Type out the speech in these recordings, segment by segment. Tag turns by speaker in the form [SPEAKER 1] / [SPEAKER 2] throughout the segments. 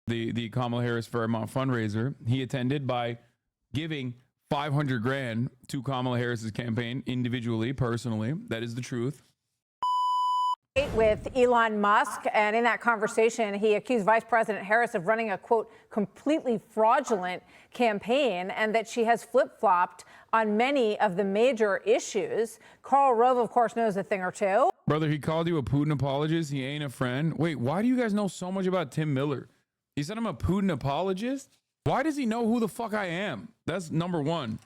[SPEAKER 1] the Kamala Harris Fairmont fundraiser he attended by giving 500 grand to Kamala Harris's campaign individually, personally. That is the truth.
[SPEAKER 2] With Elon Musk, and in that conversation, he accused Vice President Harris of running a, quote, completely fraudulent campaign, and that she has flip-flopped on many of the major issues. Karl Rove, of course, knows a thing or two.
[SPEAKER 1] Brother, he called you a Putin apologist. He ain't a friend. Wait, why do you guys know so much about Tim Miller? He said I'm a Putin apologist? Why does he know who the fuck I am? That's number one.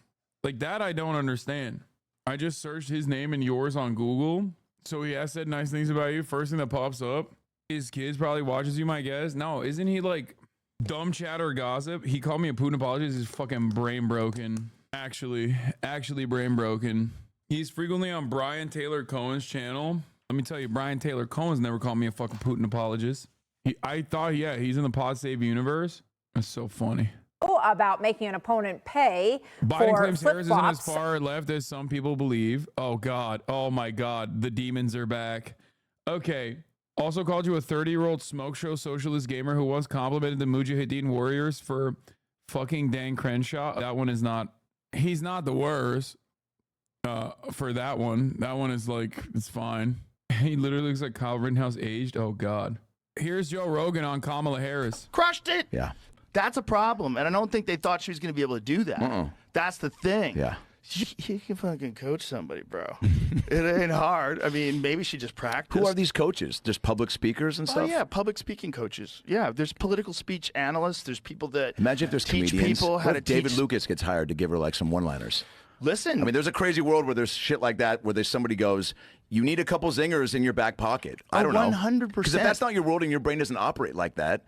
[SPEAKER 1] Like, that I don't understand. I just searched his name and yours on Google. So he has said nice things about you. First thing that pops up. His kids probably watches you, my guess. No, isn't he like dumb chatter gossip? He called me a Putin apologist. He's fucking brain broken. Actually brain broken. He's frequently on Brian Taylor Cohen's channel. Let me tell you, Brian Taylor Cohen's never called me a fucking Putin apologist. I thought, yeah, he's in the Pod Save universe. That's so funny.
[SPEAKER 2] About making an opponent pay
[SPEAKER 1] Biden
[SPEAKER 2] for
[SPEAKER 1] claims Harris isn't as
[SPEAKER 2] flip-flops.
[SPEAKER 1] far left as some people believe. Oh God. Oh my God. The demons are back. Okay. Also called you a 30-year-old smoke show socialist gamer who once complimented the Mujahideen warriors for fucking Dan Crenshaw. That one is not. He's not the worst. For that one. That one is like, it's fine. He literally looks like Kyle Rittenhouse aged. Oh God. Here's Joe Rogan on Kamala Harris.
[SPEAKER 3] Crushed it.
[SPEAKER 4] Yeah.
[SPEAKER 3] That's a problem. And I don't think they thought she was going to be able to do that. That's the thing.
[SPEAKER 4] Yeah.
[SPEAKER 3] You can fucking coach somebody, bro. It ain't hard. I mean, maybe she just practiced.
[SPEAKER 4] Who are these coaches? Just public speakers and stuff?
[SPEAKER 3] Oh, yeah, public speaking coaches. Yeah, there's political speech analysts. There's people that
[SPEAKER 4] Imagine if there's
[SPEAKER 3] teach
[SPEAKER 4] comedians.
[SPEAKER 3] people how
[SPEAKER 4] What
[SPEAKER 3] to
[SPEAKER 4] if David
[SPEAKER 3] teach.
[SPEAKER 4] Lucas gets hired to give her like some one-liners?
[SPEAKER 3] Listen.
[SPEAKER 4] I mean, there's a crazy world where there's shit like that, where there's somebody goes, you need a couple zingers in your back pocket. I don't know.
[SPEAKER 3] 100%.
[SPEAKER 4] Because if that's not your world and your brain doesn't operate like that,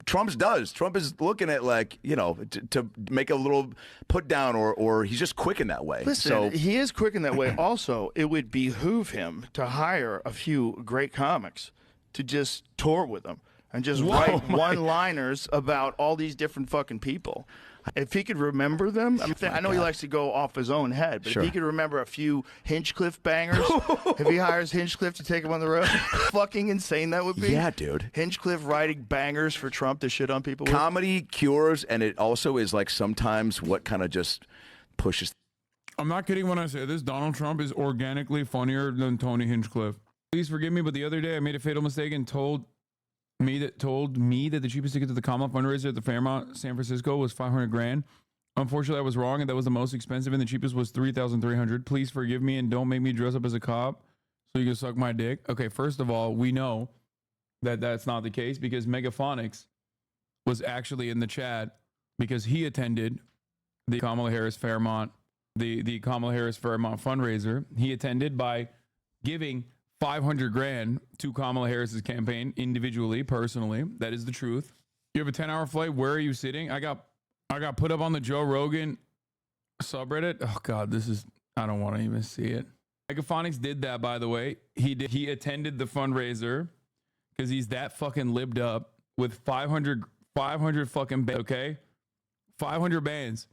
[SPEAKER 4] Trump's does. Trump is looking at like, you know, to make a little put down or he's just quick in that way.
[SPEAKER 3] Listen,
[SPEAKER 4] So
[SPEAKER 3] he is quick in that way. Also, it would behoove him to hire a few great comics to just tour with him and just write one-liners about all these different fucking people. If he could remember them, I know he likes to go off his own head, but
[SPEAKER 4] Sure.
[SPEAKER 3] if he could remember a few Hinchcliffe bangers, if he hires Hinchcliffe to take him on the road, fucking insane that would be.
[SPEAKER 4] Yeah, dude.
[SPEAKER 3] Hinchcliffe writing bangers for Trump to shit on people with.
[SPEAKER 4] Comedy cures, and it also is like sometimes what kind of just pushes.
[SPEAKER 1] I'm not kidding when I say this. Donald Trump is organically funnier than Tony Hinchcliffe. Please forgive me, but the other day I made a fatal mistake and told me that the cheapest ticket to the Kamala fundraiser at the Fairmont San Francisco was 500 grand. Unfortunately, I was wrong, and that was the most expensive, and the cheapest was 3,300. Please forgive me and don't make me dress up as a cop so you can suck my dick. Okay, first of all, we know that that's not the case because Megaphonics was actually in the chat because he attended the Kamala Harris Fairmont, the Kamala Harris Fairmont fundraiser. He attended by giving 500 grand to Kamala Harris's campaign individually, personally. That is the truth. You have a 10-hour flight. Where are you sitting? I got put up on the Joe Rogan subreddit. Oh God, I don't want to even see it. Megaphonics did that, by the way. He attended the fundraiser because he's that fucking libbed up with 500 fucking bands, okay? 500 bands.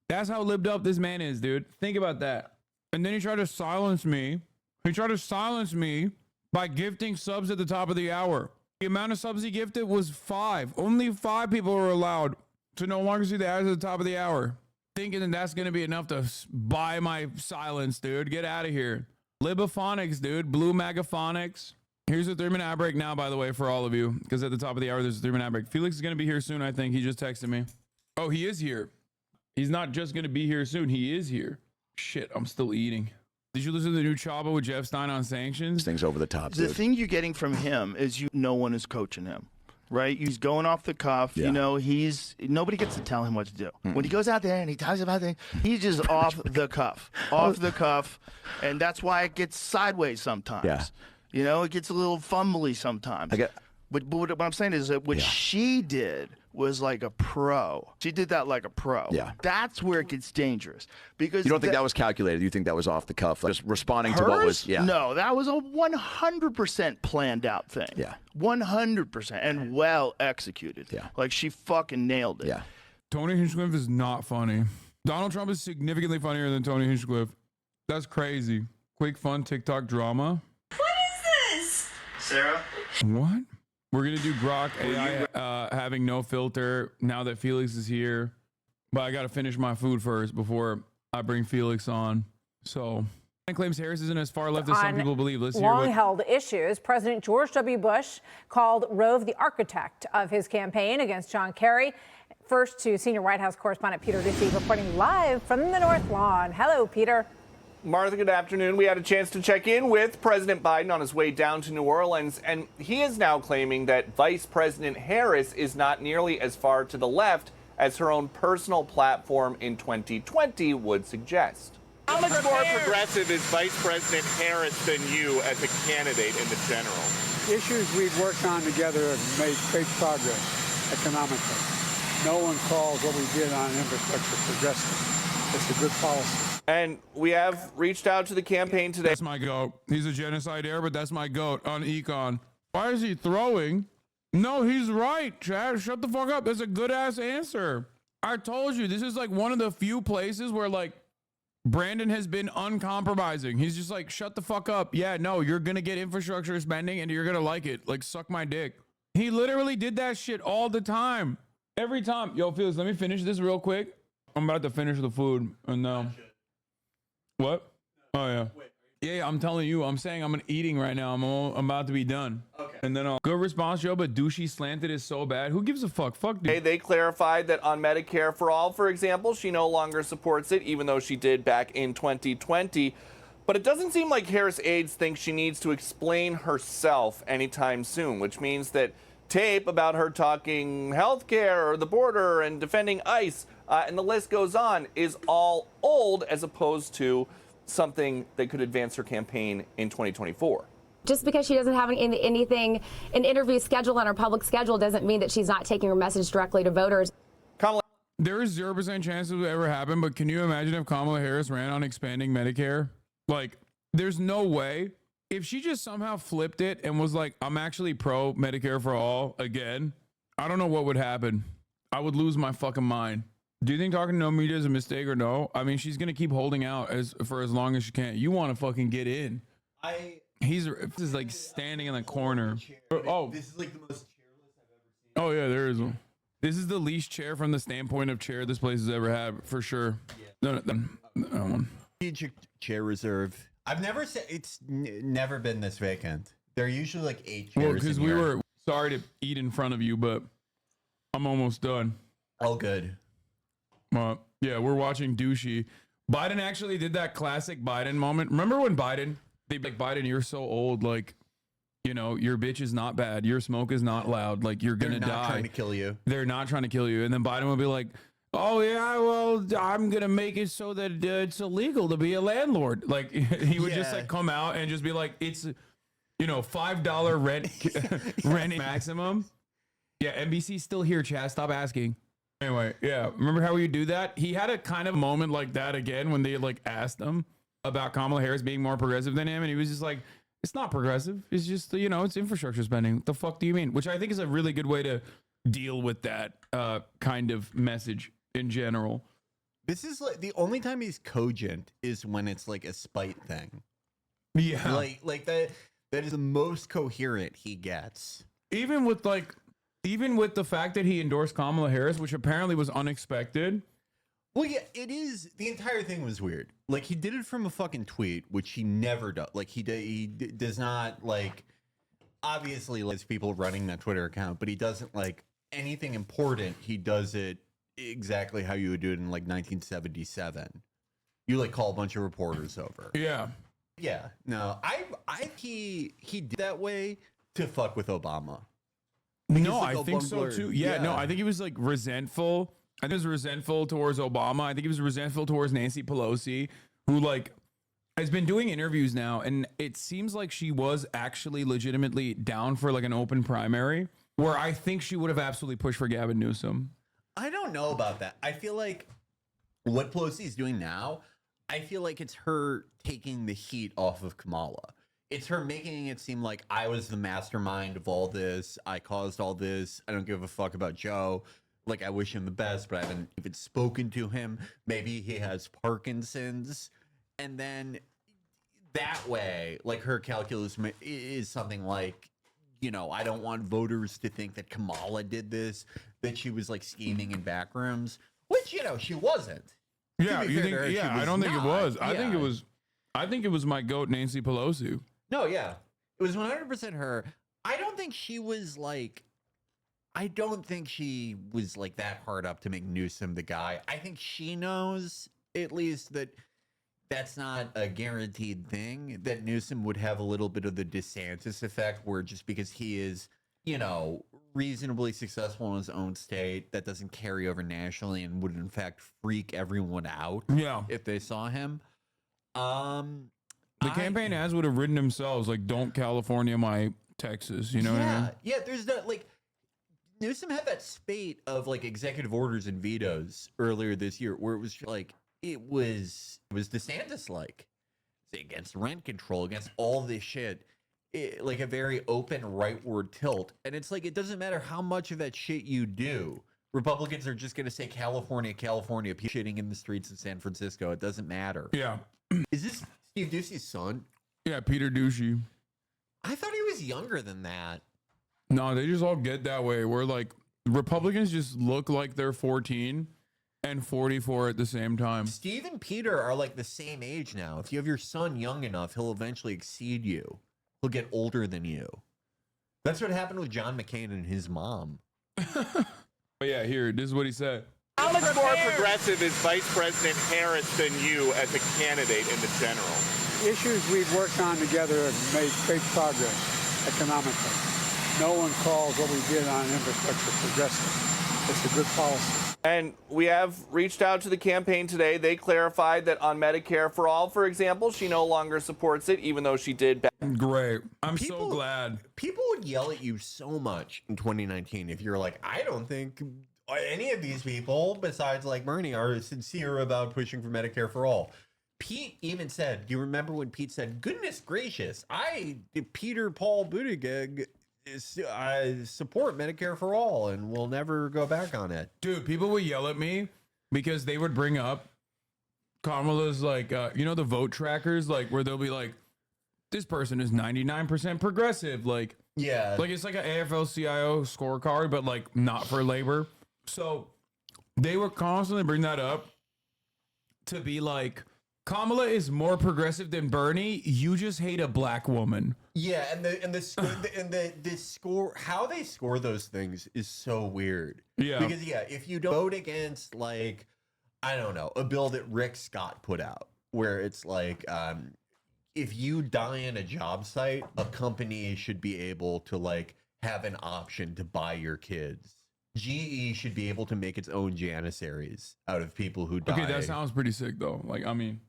[SPEAKER 1] That's how libbed up this man is, dude. Think about that. And then he tried to silence me. He tried to silence me by gifting subs at the top of the hour. The amount of subs he gifted was 5. Only 5 people were allowed to no longer see the ads at the top of the hour. Thinking that that's going to be enough to buy my silence, dude. Get out of here. Libophonics, dude. Blue Magaphonics. Here's a 3-minute ad break now, by the way, for all of you. Because at the top of the hour, there's a 3-minute ad break. Felix is going to be here soon, I think. He just texted me. Oh, he is here. He's not just going to be here soon. He is here. Shit, I'm still eating. Did you listen to the new Chaba with Jeff Stein on sanctions?
[SPEAKER 4] Things over the top,
[SPEAKER 3] The
[SPEAKER 4] dude.
[SPEAKER 3] thing you're getting from him is no one is coaching him, right? He's going off the cuff.
[SPEAKER 4] Yeah.
[SPEAKER 3] You know, nobody gets to tell him what to do. When he goes out there and he talks about things, he's just off the cuff, and that's why it gets sideways sometimes.
[SPEAKER 4] Yeah.
[SPEAKER 3] You know, it gets a little fumbly sometimes. But what I'm saying is that what she did was like a pro. She did that like a pro.
[SPEAKER 4] Yeah.
[SPEAKER 3] That's where it gets dangerous. Because
[SPEAKER 4] You don't think that was calculated? You think that was off the cuff? Like just responding to what was,
[SPEAKER 3] No, that was a 100% planned out thing.
[SPEAKER 4] Yeah.
[SPEAKER 3] 100% and well executed.
[SPEAKER 4] Yeah.
[SPEAKER 3] Like she fucking nailed it.
[SPEAKER 4] Yeah.
[SPEAKER 1] Tony Hinchcliffe is not funny. Donald Trump is significantly funnier than Tony Hinchcliffe. That's crazy. Quick, fun TikTok drama.
[SPEAKER 5] What is this?
[SPEAKER 3] Sarah?
[SPEAKER 1] What? We're gonna do Grok AI having no filter now that Felix is here. But I gotta finish my food first before I bring Felix on. So claims Harris isn't as far left as some people believe. Let's hear what
[SPEAKER 2] long-held issues. President George W. Bush called Rove the architect of his campaign against John Kerry. First to senior White House correspondent Peter Doocy reporting live from the North Lawn. Hello, Peter.
[SPEAKER 5] Martha, good afternoon. We had a chance to check in with President Biden on his way down to New Orleans, and he is now claiming that Vice President Harris is not nearly as far to the left as her own personal platform in 2020 would suggest. How much more progressive is Vice President Harris than you as a candidate in the general?
[SPEAKER 6] Issues we've worked on together have made great progress economically. No one calls what we did on infrastructure progressive. It's a good policy.
[SPEAKER 5] And we have reached out to the campaign today.
[SPEAKER 1] That's my goat. He's a genocide heir, but that's my goat on econ. Why is he throwing? No, he's right, Chad. Shut the fuck up. That's a good ass answer. I told you, this is like one of the few places where like Brandon has been uncompromising. He's just like, shut the fuck up. Yeah, no, you're gonna get infrastructure spending and you're gonna like it. Like, suck my dick. He literally did that shit all the time. Every time. Yo, Felix, let me finish this real quick. I'm about to finish the food. And what? Oh, yeah. Yeah, I'm telling you. I'm saying I'm eating right now. I'm about to be done. Okay. And then good response, Joe, but douchey slanted is so bad. Who gives a fuck? Fuck, dude.
[SPEAKER 5] They clarified that on Medicare for All, for example, she no longer supports it, even though she did back in 2020. But it doesn't seem like Harris aides think she needs to explain herself anytime soon, which means that tape about her talking healthcare or the border and defending ICE, and the list goes on, is all old as opposed to something that could advance her campaign in 2024.
[SPEAKER 7] Just because she doesn't have an interview scheduled on her public schedule doesn't mean that she's not taking her message directly to voters.
[SPEAKER 5] Kamala.
[SPEAKER 1] There is 0% chance it would ever happen, but can you imagine if Kamala Harris ran on expanding Medicare? Like, there's no way. If she just somehow flipped it and was like, I'm actually pro Medicare for all again, I don't know what would happen. I would lose my fucking mind. Do you think talking to no media is a mistake or no? I mean, she's going to keep holding out for as long as she can. You want to fucking get in. He's just like standing in the corner. Oh, this is like the most chairless I've ever seen. Oh, yeah, there is one. This is the least chair from the standpoint of chair this place has ever had, for sure. Yeah. No.
[SPEAKER 8] Chair reserve. I've never said it's never been this vacant. They're usually like 8 chairs.
[SPEAKER 1] Well, because we were sorry to eat in front of you, but I'm almost done.
[SPEAKER 8] All good.
[SPEAKER 1] Yeah, we're watching douchey. Biden actually did that classic Biden moment. Remember when they'd be like, Biden, you're so old, like, you know, your bitch is not bad, your smoke is not loud, like, you're gonna die. They're not
[SPEAKER 8] trying to kill you.
[SPEAKER 1] They're not trying to kill you. And then Biden would be like, oh yeah, well, I'm gonna make it so that it's illegal to be a landlord. Like, he would just like come out and just be like, it's, you know, $5 rent maximum. Yeah, NBC's still here, Chad. Stop asking. Anyway, yeah, remember how we would do that? He had a kind of moment like that again when they like asked him about Kamala Harris being more progressive than him, and he was just like, it's not progressive. It's just, you know, it's infrastructure spending. What the fuck do you mean? Which I think is a really good way to deal with that kind of message in general.
[SPEAKER 8] This is like the only time he's cogent is when it's like a spite thing.
[SPEAKER 1] Yeah,
[SPEAKER 8] like that is the most coherent he gets.
[SPEAKER 1] Even with the fact that he endorsed Kamala Harris, which apparently was unexpected.
[SPEAKER 8] Well, yeah, it is. The entire thing was weird. Like, he did it from a fucking tweet, which he never does. Like, he does not, like, obviously, like, people running that Twitter account, but he doesn't, like, anything important. He does it exactly how you would do it in, like, 1977. You, like, call a bunch of reporters over.
[SPEAKER 1] Yeah.
[SPEAKER 8] Yeah. No, he did that way to fuck with Obama.
[SPEAKER 1] No, I think so too. Yeah, no, I think he was like resentful. I think he was resentful towards Obama. I think he was resentful towards Nancy Pelosi, who like has been doing interviews now, and it seems like she was actually legitimately down for like an open primary, where I think she would have absolutely pushed for Gavin Newsom.
[SPEAKER 8] I don't know about that. I feel like what Pelosi is doing now, I feel like it's her taking the heat off of Kamala. It's her making it seem like I was the mastermind of all this. I caused all this. I don't give a fuck about Joe. Like, I wish him the best, but I haven't even spoken to him. Maybe he has Parkinson's. And then that way, like, her calculus is something like, you know, I don't want voters to think that Kamala did this, that she was like scheming in back rooms, which, you know, she wasn't.
[SPEAKER 1] Yeah, you think? Yeah, I don't think it was. I think it
[SPEAKER 8] Yeah.
[SPEAKER 1] was. I think it was my goat, Nancy Pelosi.
[SPEAKER 8] No, yeah. It was 100% her. I don't think she was like that hard up to make Newsom the guy. I think she knows at least that that's not a guaranteed thing, that Newsom would have a little bit of the DeSantis effect where just because he is, you know, reasonably successful in his own state, that doesn't carry over nationally and would in fact freak everyone out
[SPEAKER 1] Yeah.
[SPEAKER 8] if they saw him.
[SPEAKER 1] The campaign ads would have written themselves like, "Don't California my Texas." You know what I mean?
[SPEAKER 8] Yeah, there's that, like, Newsom had that spate of like executive orders and vetoes earlier this year where it was like it was DeSantis like against rent control, against all this shit, like a very open rightward tilt. And it's like it doesn't matter how much of that shit you do. Republicans are just gonna say California, California, shitting in the streets of San Francisco. It doesn't matter.
[SPEAKER 1] Yeah.
[SPEAKER 8] Is this Steve Ducey's son?
[SPEAKER 1] Yeah, Peter Ducey.
[SPEAKER 8] I thought he was younger than that.
[SPEAKER 1] No, they just all get that way. Where like Republicans just look like they're 14 and 44 at the same time.
[SPEAKER 8] Steve and Peter are like the same age now. If you have your son young enough, he'll eventually exceed you. He'll get older than you. That's what happened with John McCain and his mom.
[SPEAKER 1] But yeah, here, this is what he said.
[SPEAKER 5] How much more progressive is Vice President Harris than you as a candidate in the general?
[SPEAKER 6] Issues we've worked on together have made great progress economically. No one calls what we did on infrastructure progressive. It's a good policy.
[SPEAKER 5] And we have reached out to the campaign today. They clarified that on Medicare for All, for example, she no longer supports it, even though she did back.
[SPEAKER 1] Great. I'm so glad.
[SPEAKER 8] People would yell at you so much in 2019 if you're like, I don't think any of these people, besides like Bernie, are sincere about pushing for Medicare for All. Pete even said, do you remember when Pete said, goodness gracious, Peter Paul Buttigieg, I support Medicare for All and will never go back on it.
[SPEAKER 1] Dude, people would yell at me because they would bring up Kamala's like, you know, the vote trackers, like where they'll be like, this person is 99% progressive. Like,
[SPEAKER 8] yeah,
[SPEAKER 1] like it's like an AFL-CIO scorecard, but like not for labor. So they would constantly bring that up to be like, Kamala is more progressive than Bernie. You just hate a black woman.
[SPEAKER 8] Yeah, and the score, how they score those things is so weird.
[SPEAKER 1] Yeah,
[SPEAKER 8] because if you don't vote against, like, I don't know, a bill that Rick Scott put out, where it's like, if you die in a job site, a company should be able to like have an option to buy your kids. GE should be able to make its own janissaries out of people who die.
[SPEAKER 1] Okay, that sounds pretty sick though. Like, I mean,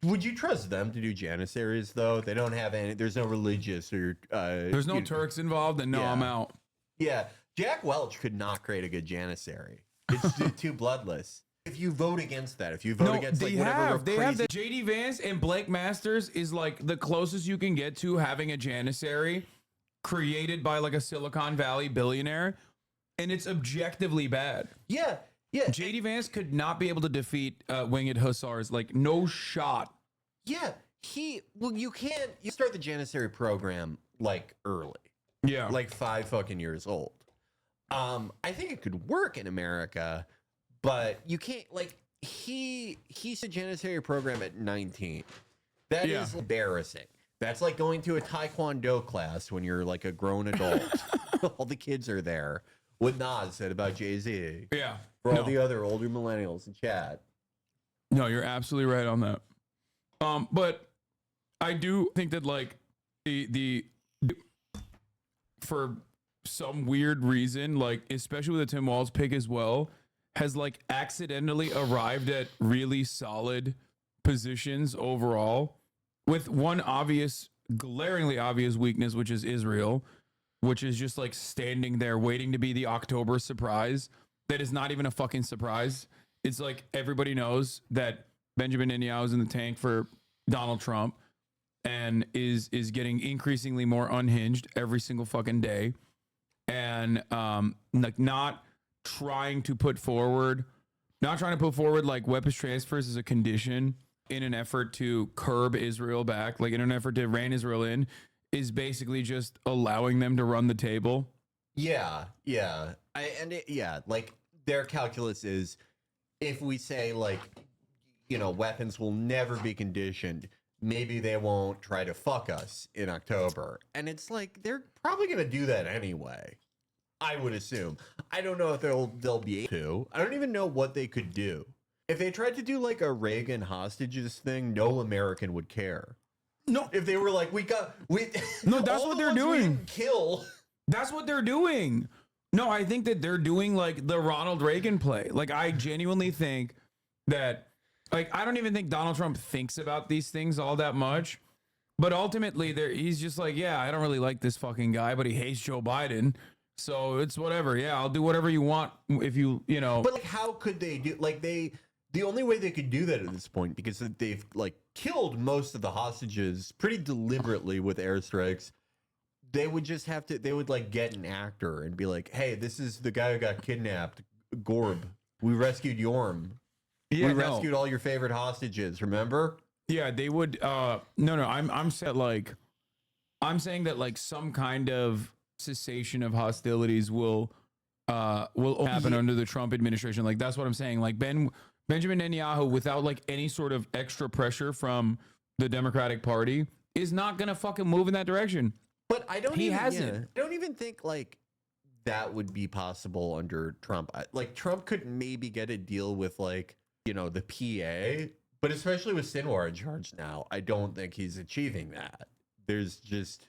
[SPEAKER 8] would you trust them to do janissaries though? They don't have any. There's no religious or
[SPEAKER 1] there's no Turks involved, and no,
[SPEAKER 8] yeah.
[SPEAKER 1] I'm out.
[SPEAKER 8] Yeah, Jack Welch could not create a good janissary. It's too bloodless. If you vote against that, if you vote against like whatever
[SPEAKER 1] they have the JD Vance and Blake Masters is like the closest you can get to having a janissary created by like a Silicon Valley billionaire, and it's objectively bad.
[SPEAKER 8] Yeah.
[SPEAKER 1] JD Vance could not be able to defeat winged hussars, like no shot.
[SPEAKER 8] Yeah, you can't. You start the janissary program like early.
[SPEAKER 1] Yeah,
[SPEAKER 8] like 5 fucking years old. I think it could work in America, but you can't. Like he's a janissary program at 19. That is embarrassing. That's like going to a Taekwondo class when you're like a grown adult. All the kids are there. What Nas said about Jay-Z.
[SPEAKER 1] Yeah.
[SPEAKER 8] For all the other older millennials in chat.
[SPEAKER 1] No, you're absolutely right on that. But I do think that like the for some weird reason, like especially with the Tim Walz pick as well, has like accidentally arrived at really solid positions overall, with one obvious, glaringly obvious weakness, which is Israel, which is just like standing there waiting to be the October surprise. That is not even a fucking surprise. It's like everybody knows that Benjamin Netanyahu is in the tank for Donald Trump and is getting increasingly more unhinged every single fucking day. And like not trying to put forward like weapons transfers as a condition in an effort to curb Israel back, like in an effort to rein Israel in, is basically just allowing them to run the table.
[SPEAKER 8] Yeah, yeah. Like their calculus is if we say like, you know, weapons will never be conditioned, maybe they won't try to fuck us in October. And it's like they're probably going to do that anyway. I would assume. I don't know if they'll be able to. I don't even know what they could do. If they tried to do like a Reagan hostages thing, no American would care.
[SPEAKER 1] No,
[SPEAKER 8] if they were like,
[SPEAKER 1] no, that's what they're doing.
[SPEAKER 8] Kill.
[SPEAKER 1] That's what they're doing. No, I think that they're doing like the Ronald Reagan play. Like, I genuinely think that, like, I don't even think Donald Trump thinks about these things all that much. But ultimately, he's just like, yeah, I don't really like this fucking guy, but he hates Joe Biden. So it's whatever. Yeah, I'll do whatever you want if you know.
[SPEAKER 8] But like, how could they do? Like, the only way they could do that at this point, because they've like killed most of the hostages pretty deliberately with airstrikes. They would just have to. They would like get an actor and be like, "Hey, this is the guy who got kidnapped, Gorb. We rescued Yorm.
[SPEAKER 1] Yeah,
[SPEAKER 8] we rescued all your favorite hostages. Remember?"
[SPEAKER 1] Yeah, they would. No. I'm saying that like some kind of cessation of hostilities will happen under the Trump administration. Like, that's what I'm saying. Like Benjamin Netanyahu, without like any sort of extra pressure from the Democratic Party, is not gonna fucking move in that direction.
[SPEAKER 8] But I don't.
[SPEAKER 1] He
[SPEAKER 8] even,
[SPEAKER 1] hasn't.
[SPEAKER 8] Yeah, I don't even think like that would be possible under Trump. Like Trump could maybe get a deal with like, you know, the PA, but especially with Sinwar in charge now, I don't think he's achieving that. There's just,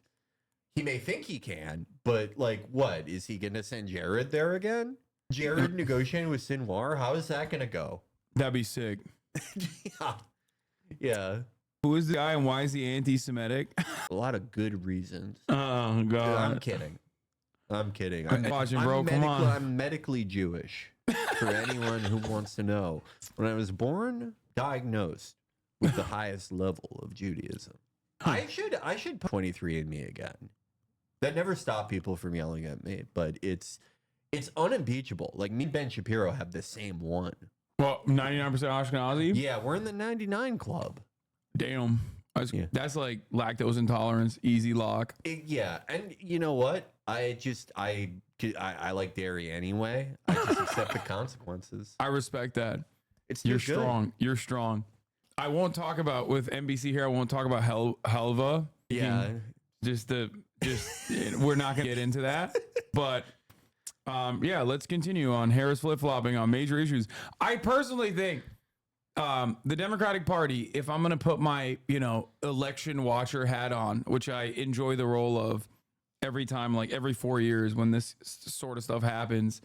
[SPEAKER 8] he may think he can, but like, what is he gonna send Jared there again? Jared negotiating with Sinwar? How is that gonna go?
[SPEAKER 1] That'd be sick.
[SPEAKER 8] Yeah.
[SPEAKER 1] Who is the guy and why is he anti-Semitic?
[SPEAKER 8] A lot of good reasons.
[SPEAKER 1] Oh God.
[SPEAKER 8] I'm kidding.
[SPEAKER 1] I'm watching, bro. Come on.
[SPEAKER 8] I'm medically Jewish. For anyone who wants to know, when I was born, diagnosed with the highest level of Judaism. I should put 23andMe again. That never stopped people from yelling at me, but it's unimpeachable. Like, me and Ben Shapiro have the same one.
[SPEAKER 1] Well, 99% Ashkenazi.
[SPEAKER 8] Yeah, we're in the 99 club.
[SPEAKER 1] Damn. That's like lactose intolerance, easy lock.
[SPEAKER 8] Yeah, and you know what? I like dairy anyway. I just accept the consequences.
[SPEAKER 1] I respect that.
[SPEAKER 8] You're
[SPEAKER 1] strong. You're strong. I won't talk about with NBC here. I won't talk about Helva.
[SPEAKER 8] Yeah,
[SPEAKER 1] we're not gonna get into that. But yeah, let's continue on Harris flip flopping on major issues. I personally think the Democratic Party, if I'm going to put my, election watcher hat on, which I enjoy the role of every time, like every 4 years when this sort of stuff happens,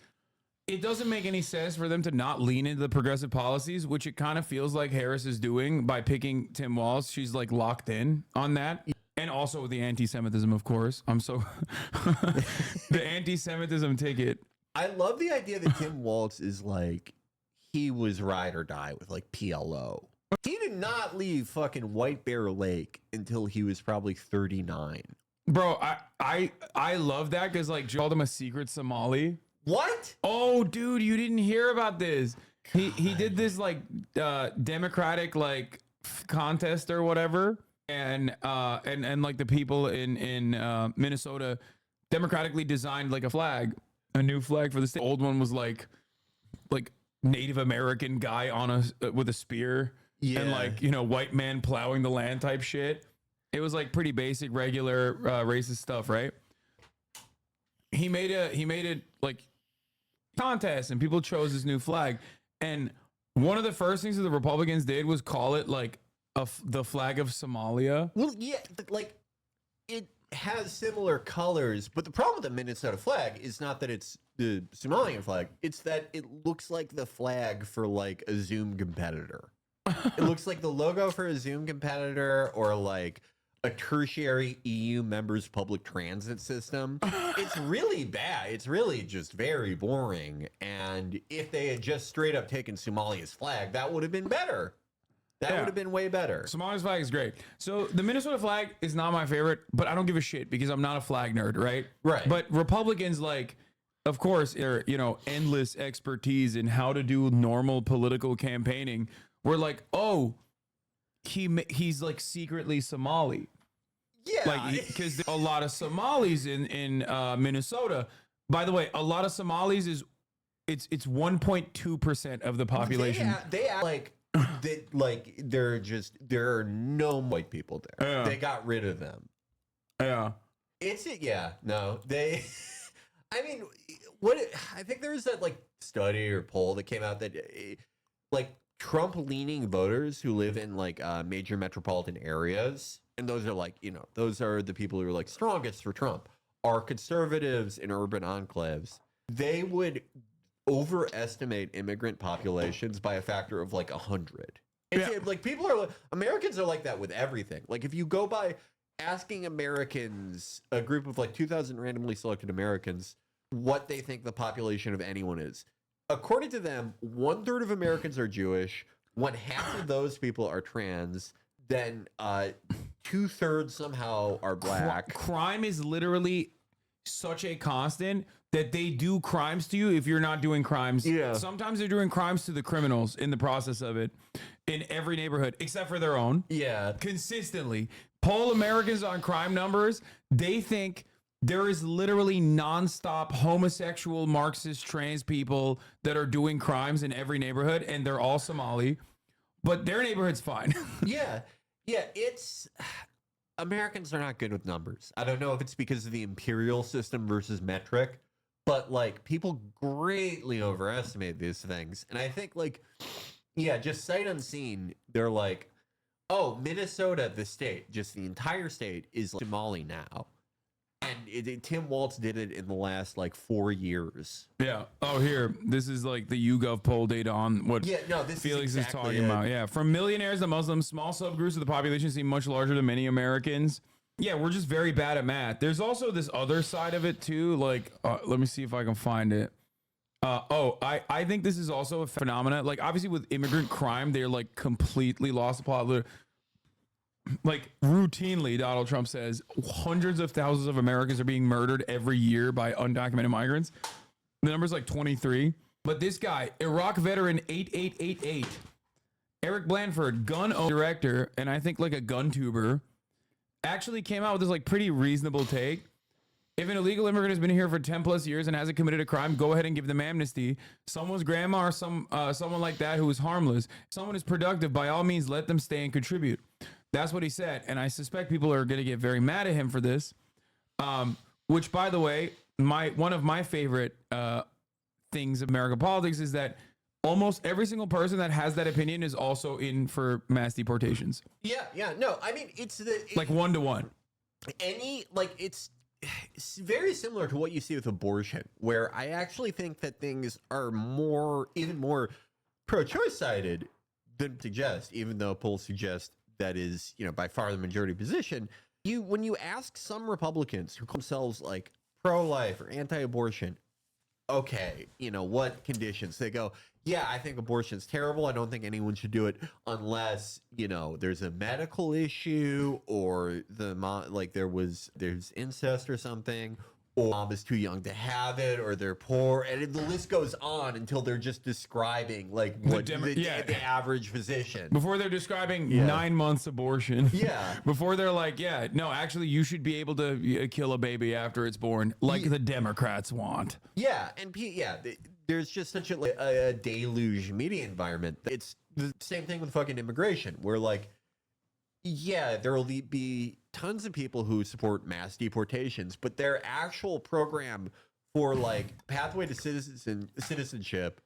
[SPEAKER 1] it doesn't make any sense for them to not lean into the progressive policies, which it kind of feels like Harris is doing by picking Tim Walz. She's like locked in on that. And also the anti-Semitism, of course. I'm so the anti-Semitism ticket.
[SPEAKER 8] I love the idea that Tim Walz is like, he was ride or die with like PLO. He did not leave fucking White Bear Lake until he was probably 39.
[SPEAKER 1] Bro, I love that because like called him a secret Somali.
[SPEAKER 8] What?
[SPEAKER 1] Oh, dude, you didn't hear about this. He did this like Democratic like contest or whatever, and like the people in Minnesota democratically designed like a new flag for the state. Old one was like Native American guy on with a spear, and like white man plowing the land type shit. It was like pretty basic, regular racist stuff, right? He made it like contest, and people chose this new flag. And one of the first things that the Republicans did was call it like the flag of Somalia.
[SPEAKER 8] Well, yeah, like it has similar colors, but the problem with the Minnesota flag is not that it's the Somalian flag, it's that it looks like the flag for like a Zoom competitor. It looks like the logo for a Zoom competitor or like a tertiary EU members public transit system. It's really bad. It's really just very boring. And if they had just straight up taken Somalia's flag, that would have been better. That would have been way better.
[SPEAKER 1] Somalia's flag is great. So the Minnesota flag is not my favorite, but I don't give a shit because I'm not a flag nerd, right?
[SPEAKER 8] Right.
[SPEAKER 1] But Republicans, like, of course, are, endless expertise in how to do normal political campaigning. We're like, oh, he's like secretly Somali.
[SPEAKER 8] Yeah.
[SPEAKER 1] Like, because a lot of Somalis in Minnesota. By the way, a lot of Somalis is it's 1.2% of the population.
[SPEAKER 8] They act like there are no white people there.
[SPEAKER 1] Yeah.
[SPEAKER 8] They got rid of them.
[SPEAKER 1] Yeah.
[SPEAKER 8] They I mean, I think there was that like study or poll that came out that like Trump leaning voters who live in like major metropolitan areas, and those are like, those are the people who are like strongest for Trump, are conservatives in urban enclaves. They would overestimate immigrant populations by a factor of like 100. Like Americans are like that with everything. Like if you go by asking Americans, a group of like 2,000 randomly selected Americans, what they think the population of anyone is. According to them, 1/3 of Americans are Jewish, 1/2 of those people are trans, then 2/3 somehow are black.
[SPEAKER 1] Crime is literally such a constant that they do crimes to you if you're not doing crimes.
[SPEAKER 8] Yeah.
[SPEAKER 1] Sometimes they're doing crimes to the criminals in the process of it in every neighborhood, except for their own.
[SPEAKER 8] Yeah.
[SPEAKER 1] Consistently. Poll Americans on crime numbers, they think there is literally nonstop homosexual Marxist trans people that are doing crimes in every neighborhood, and they're all Somali, but their neighborhood's fine.
[SPEAKER 8] Yeah. It's Americans are not good with numbers. I don't know if it's because of the imperial system versus metric, but like people greatly overestimate these things. And I think like, just sight unseen, they're like, oh, Minnesota, the state, just the entire state is like Somali now. And Tim Walz did it in the last like 4 years.
[SPEAKER 1] Yeah. Oh, here. This is like the YouGov poll data on what Felix is talking about. Yeah. From millionaires to Muslims, small subgroups of the population seem much larger than many Americans. Yeah, we're just very bad at math. There's also this other side of it too. Like, let me see if I can find it. I think this is also a phenomenon. Like, obviously with immigrant crime, they're like completely lost the plot. Like routinely, Donald Trump says hundreds of thousands of Americans are being murdered every year by undocumented migrants. The number's like 23. But this guy, Iraq veteran 8888, Eric Blanford, gun owner director, and I think like a gun tuber, actually came out with this like pretty reasonable take. If an illegal immigrant has been here for 10 plus years and hasn't committed a crime, go ahead and give them amnesty. Someone's grandma or someone like that who is harmless. Someone is productive, by all means, let them stay and contribute. That's what he said. And I suspect people are going to get very mad at him for this. Which, by the way, one of my favorite things of American politics is that almost every single person that has that opinion is also in for mass deportations.
[SPEAKER 8] Yeah. No, I mean, it's
[SPEAKER 1] like 1-to-1.
[SPEAKER 8] It's very similar to what you see with abortion, where I actually think that things are even more pro-choice sided than suggest, even though polls suggest that is, by far the majority position. When you ask some Republicans who call themselves like pro-life or anti-abortion, okay, what conditions? They go, yeah, I think abortion's terrible. I don't think anyone should do it unless, there's a medical issue or there's incest or something, or mom is too young to have it, or they're poor, and the list goes on until they're just describing like what the average physician.
[SPEAKER 1] Before they're describing 9 months abortion.
[SPEAKER 8] Yeah.
[SPEAKER 1] Before they're like, no, actually you should be able to kill a baby after it's born, like the Democrats want.
[SPEAKER 8] Yeah, and there's just such a deluge media environment. It's the same thing with fucking immigration, where like, there will be tons of people who support mass deportations, but their actual program for like pathway to citizenship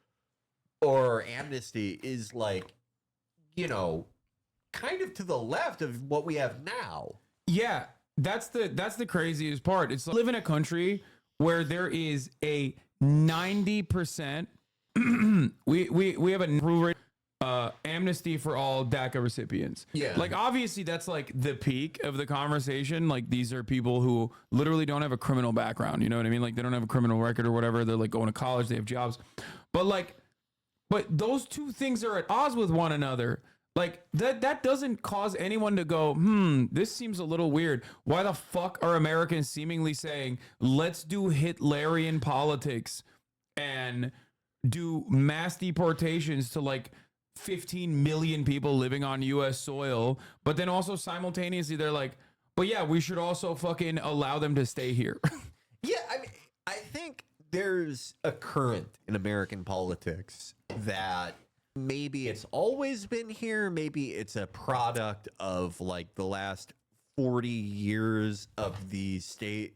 [SPEAKER 8] or amnesty is like, kind of to the left of what we have now. Yeah,
[SPEAKER 1] that's the craziest part. It's like, live in a country where there is a 90% we have a amnesty for all DACA recipients.
[SPEAKER 8] Yeah.
[SPEAKER 1] Like, obviously that's like the peak of the conversation. Like, these are people who literally don't have a criminal background. You know what I mean? Like, they don't have a criminal record or whatever. They're like going to college, they have jobs. But those two things are at odds with one another. Like, that doesn't cause anyone to go, this seems a little weird. Why the fuck are Americans seemingly saying, let's do Hitlerian politics and do mass deportations to like 15 million people living on U.S. soil, but then also simultaneously they're like, But yeah, we should also fucking allow them to stay here.
[SPEAKER 8] Yeah, I mean, I think there's a current in American politics that maybe it's always been here, maybe it's a product of like the last 40 years of the state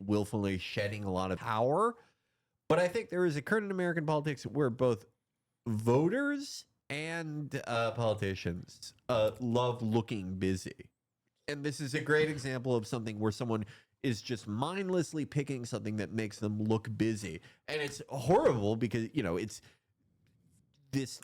[SPEAKER 8] willfully shedding a lot of power. But I think there is a current in American politics where both voters and politicians love looking busy. And this is a great example of something where someone is just mindlessly picking something that makes them look busy. And it's horrible because, you know, it's this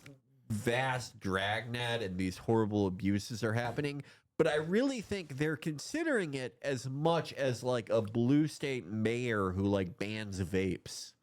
[SPEAKER 8] vast dragnet and these horrible abuses are happening. But I really think they're considering it as much as like a blue state mayor who like bans vapes.